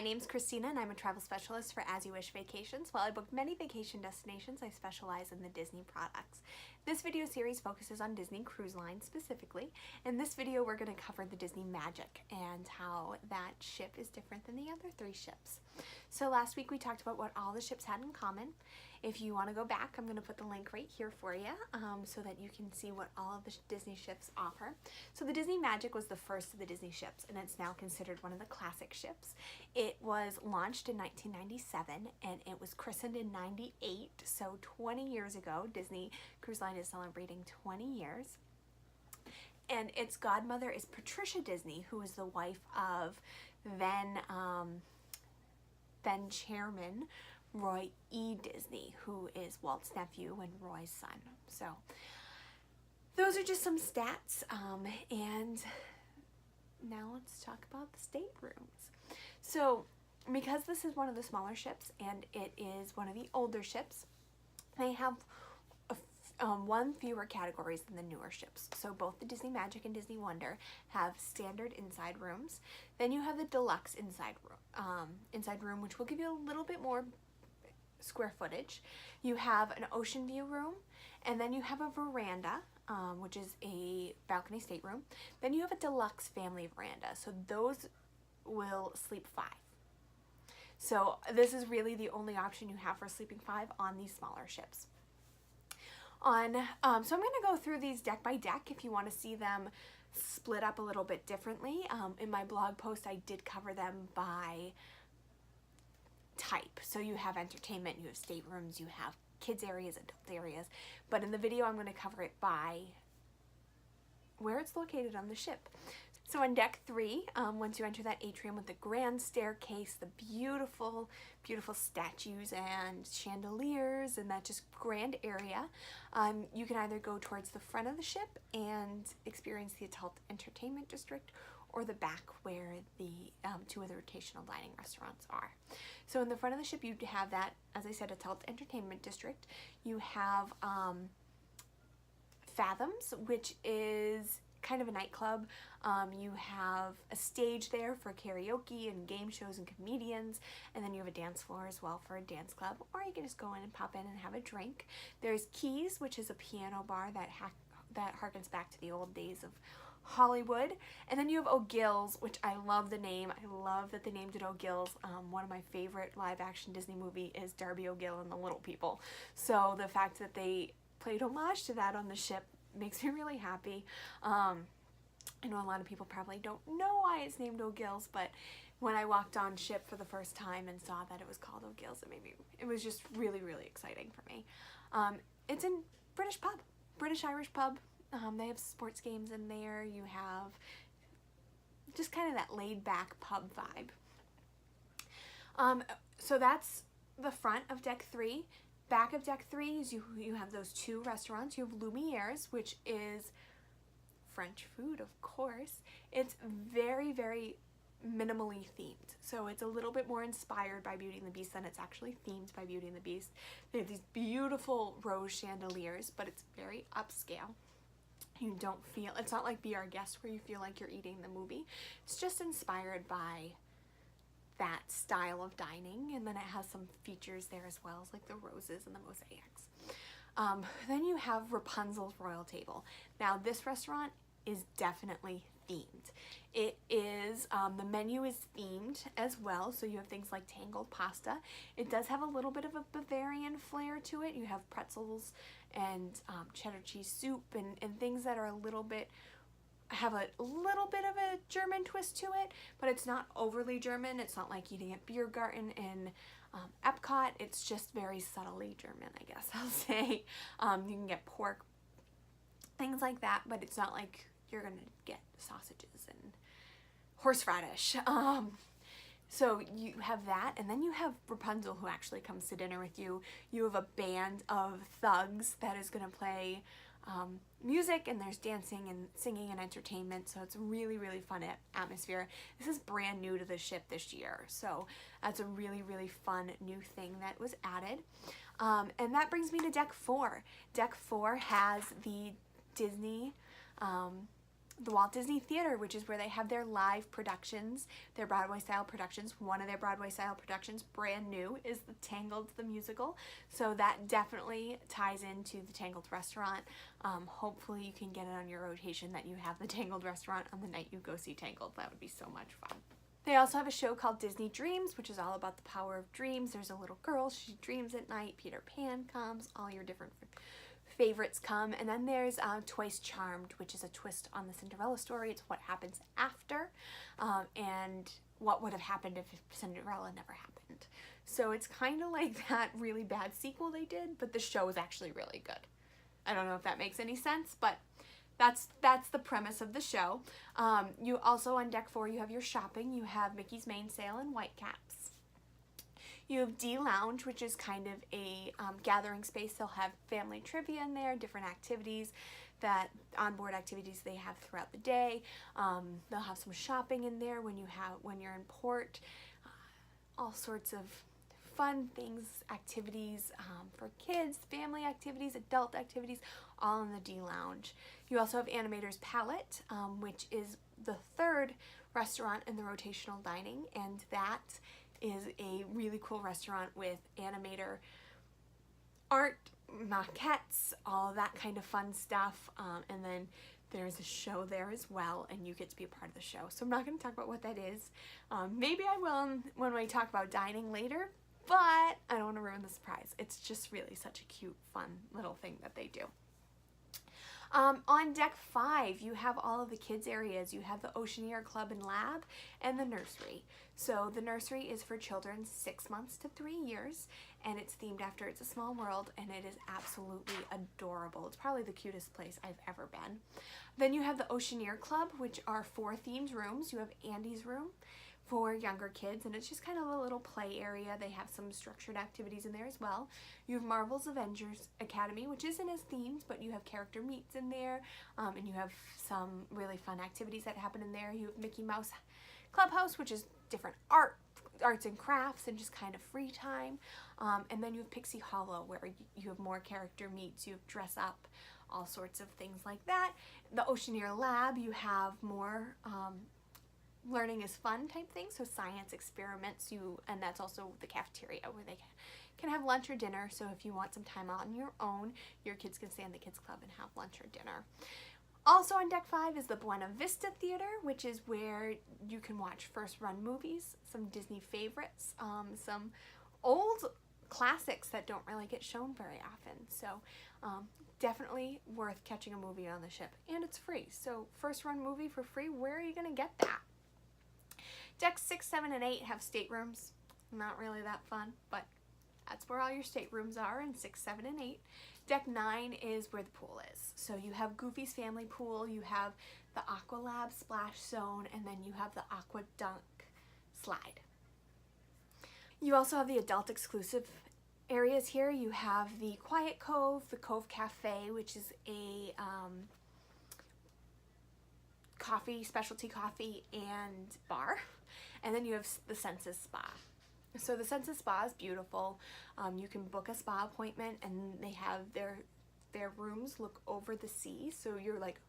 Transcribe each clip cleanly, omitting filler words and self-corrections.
name's Christina and I'm a travel specialist for As You Wish Vacations. While I book many vacation destinations, I specialize in the Disney products. This video series focuses on Disney Cruise Line specifically. In this video, we're going to cover the Disney Magic and how that ship is different than the other three ships. So last week we talked about what all the ships had in common. If you want to go back, I'm going to put the link right here for you so that you can see what all of the Disney ships offer. So the Disney Magic was the first of the Disney ships, and it's now considered one of the classic ships. It was launched in 1997 and it was christened in 98, so 20 years ago. Disney Cruise Line is celebrating 20 years. And its godmother is Patricia Disney, who is the wife of then chairman Roy E. Disney, who is Walt's nephew and Roy's son. So those are just some stats, and now let's talk about the staterooms. So because this is one of the smaller ships and it is one of the older ships, they have one fewer categories than the newer ships. So both the Disney Magic and Disney Wonder have standard inside rooms. Then you have the deluxe inside room, which will give you a little bit more square footage. You have an ocean view room, and then you have a veranda, which is a balcony stateroom. Then you have a deluxe family veranda. So those will sleep 5. So this is really the only option you have for sleeping 5 on these smaller ships. So I'm going to go through these deck by deck if you want to see them split up a little bit differently. In my blog post, I did cover them by type. So you have entertainment, you have staterooms, you have kids areas, adult areas. But in the video, I'm going to cover it by where it's located on the ship. So on deck 3, once you enter that atrium with the grand staircase, the beautiful, beautiful statues and chandeliers and that just grand area, you can either go towards the front of the ship and experience the adult entertainment district, or the back where the 2 of the rotational dining restaurants are. So in the front of the ship, you have that, as I said, adult entertainment district. You have Fathoms, which is kind of a nightclub. You have a stage there for karaoke and game shows and comedians, and then you have a dance floor as well for a dance club, or you can just go in and pop in and have a drink. There's Keys, which is a piano bar that harkens back to the old days of Hollywood. And then you have O'Gill's, which I love the name. I love that they named it O'Gill's. One of my favorite live action Disney movie is Darby O'Gill and the Little People. So the fact that they played homage to that on the ship makes me really happy. I know a lot of people probably don't know why it's named O'Gill's, but when I walked on ship for the first time and saw that it was called O'Gill's, it was just really, really exciting for me. It's in British Irish pub. They have sports games in there. You have just kind of that laid back pub vibe. So that's the front of deck 3. Back of deck 3 is you have those 2 restaurants. You have Lumiere's, which is French food, of course. It's very, very minimally themed. So it's a little bit more inspired by Beauty and the Beast than it's actually themed by Beauty and the Beast. They have these beautiful rose chandeliers, but it's very upscale. You don't feel, it's not like Be Our Guest where you feel like you're eating the movie. It's just inspired by that style of dining, and then it has some features there as well, as like the roses and the mosaics. Then you have Rapunzel's Royal Table. Now this restaurant is definitely themed. It is, the menu is themed as well, so you have things like tangled pasta. It does have a little bit of a Bavarian flair to it. You have pretzels and cheddar cheese soup and things that are have a little bit of a German twist to it, but it's not overly German. It's not like eating at Biergarten in Epcot. It's just very subtly German, I guess I'll say. You can get pork, things like that, but it's not like you're gonna get sausages and horseradish. So you have that, and then you have Rapunzel, who actually comes to dinner with you. You have a band of thugs that is gonna play music, and there's dancing and singing and entertainment, so it's a really, really fun atmosphere. This is brand new to the ship this year, so that's a really, really fun new thing that was added. And that brings me to deck 4. Deck 4 has the Disney the Walt Disney Theater, which is where they have their live productions, their Broadway style productions. One of their Broadway style productions, brand new, is the Tangled the musical. So that definitely ties into the Tangled restaurant. Hopefully you can get it on your rotation that you have the Tangled restaurant on the night you go see Tangled. That would be so much fun. They also have a show called Disney Dreams, which is all about the power of dreams. There's a little girl, she dreams at night, Peter Pan comes, all your different favorites come. And then there's Twice Charmed, which is a twist on the Cinderella story. It's what happens after, and what would have happened if Cinderella never happened. So it's kind of like that really bad sequel they did, but the show is actually really good. I don't know if that makes any sense, but that's the premise of the show. You also, on deck 4, you have your shopping. You have Mickey's Main Sale and Whitecaps. You have D Lounge, which is kind of a gathering space. They'll have family trivia in there, different activities, that onboard activities they have throughout the day. They'll have some shopping in there when you're in port. All sorts of fun things, activities for kids, family activities, adult activities, all in the D Lounge. You also have Animator's Palette, which is the 3rd restaurant in the rotational dining, and that is a really cool restaurant with animator art, maquettes, all that kind of fun stuff, and then there's a show there as well, and you get to be a part of the show. So I'm not going to talk about what that is. Maybe I will when we talk about dining later, but I don't want to ruin the surprise. It's just really such a cute, fun little thing that they do. On deck 5, you have all of the kids areas. You have the Oceaneer Club and Lab and the nursery. So the nursery is for children 6 months to 3 years, and it's themed after It's a Small World, and it is absolutely adorable. It's probably the cutest place I've ever been. Then you have the Oceaneer Club, which are 4 themed rooms. You have Andy's room for younger kids, and it's just kind of a little play area. They have some structured activities in there as well. You have Marvel's Avengers Academy, which isn't as themed, but you have character meets in there, and you have some really fun activities that happen in there. You have Mickey Mouse Clubhouse, which is different arts and crafts and just kind of free time. And then you have Pixie Hollow, where you have more character meets, you have dress up, all sorts of things like that. The Oceaneer Lab, you have more learning is fun type things, so science experiments, and that's also the cafeteria where they can have lunch or dinner. So if you want some time on your own, your kids can stay in the kids club and have lunch or dinner. Also on deck 5 is the Buena Vista Theater, which is where you can watch first run movies, some Disney favorites, some old classics that don't really get shown very often. So definitely worth catching a movie on the ship, and it's free. So first run movie for free, where are you going to get that? Decks 6, 7, and 8 have staterooms. Not really that fun, but that's where all your staterooms are in 6, 7, and 8. Deck 9 is where the pool is. So you have Goofy's Family Pool, you have the Aqua Lab Splash Zone, and then you have the Aqua Dunk Slide. You also have the adult exclusive areas here. You have the Quiet Cove, the Cove Cafe, which is a specialty coffee and bar. And then you have the Senses Spa. So the Senses Spa is beautiful. You can book a spa appointment, and they have their rooms look over the sea. So you're like,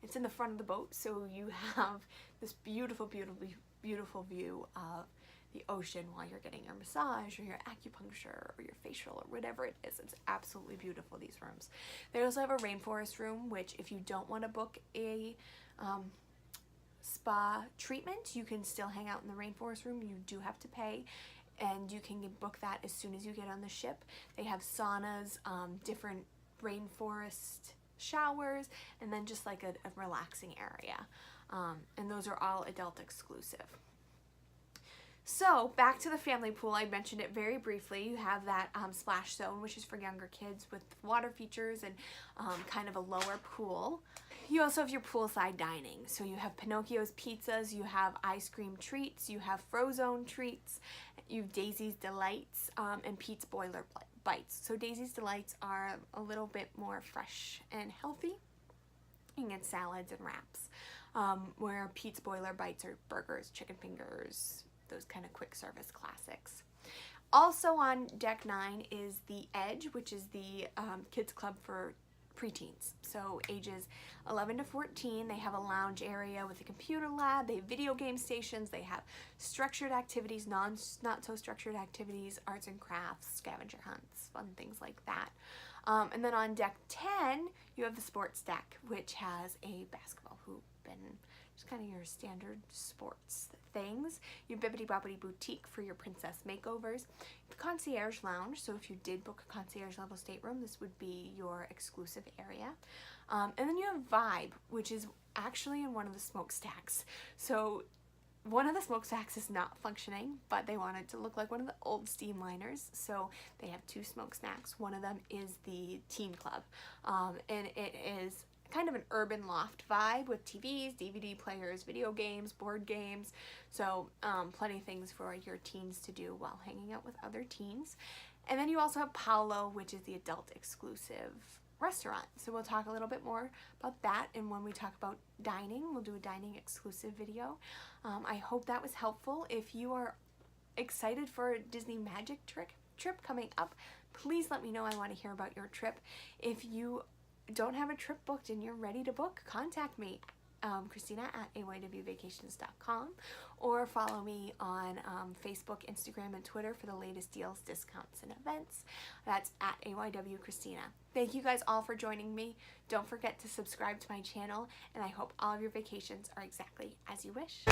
it's in the front of the boat. So you have this beautiful, beautiful, beautiful view of the ocean while you're getting your massage or your acupuncture or your facial or whatever it is. It's absolutely beautiful, these rooms. They also have a rainforest room, which if you don't want to book a spa treatment, you can still hang out in the rainforest room. You do have to pay, and you can book that as soon as you get on the ship. They have saunas, different rainforest showers, and then just like a relaxing area. And those are all adult exclusive. So back to the family pool, I mentioned it very briefly. You have that splash zone, which is for younger kids with water features and kind of a lower pool. You also have your poolside dining. So you have Pinocchio's Pizzas, you have ice cream treats, you have Frozone treats, you have Daisy's Delights, and Pete's Boiler Bites. So Daisy's Delights are a little bit more fresh and healthy. You can get salads and wraps, where Pete's Boiler Bites are burgers, chicken fingers, those kind of quick service classics. Also on deck 9 is the Edge, which is the kids club for preteens, so ages 11 to 14. They have a lounge area with a computer lab, they have video game stations, they have structured activities, not so structured activities, arts and crafts, scavenger hunts, fun things like that. And then on deck 10, you have the sports deck, which has a basketball hoop and just kind of your standard sports things. Your Bibbidi Bobbidi Boutique for your princess makeovers. The concierge lounge, so if you did book a concierge level stateroom, this would be your exclusive area. And then you have Vibe, which is actually in one of the smokestacks. So one of the smokestacks is not functioning, but they want it to look like one of the old steamliners, so they have 2 smokestacks. One of them is the teen club, and it is kind of an urban loft vibe with TVs, DVD players, video games, board games, so plenty of things for your teens to do while hanging out with other teens. And then you also have Paolo, which is the adult exclusive restaurant. So we'll talk a little bit more about that, and when we talk about dining, we'll do a dining exclusive video. I hope that was helpful. If you are excited for a Disney Magic trip coming up, please let me know. I want to hear about your trip. If you don't have a trip booked and you're ready to book, contact me, Christina at aywvacations.com, or follow me on Facebook, Instagram, and Twitter for the latest deals, discounts, and events. That's at AYW Christina. Thank you guys all for joining me. Don't forget to subscribe to my channel, and I hope all of your vacations are exactly as you wish.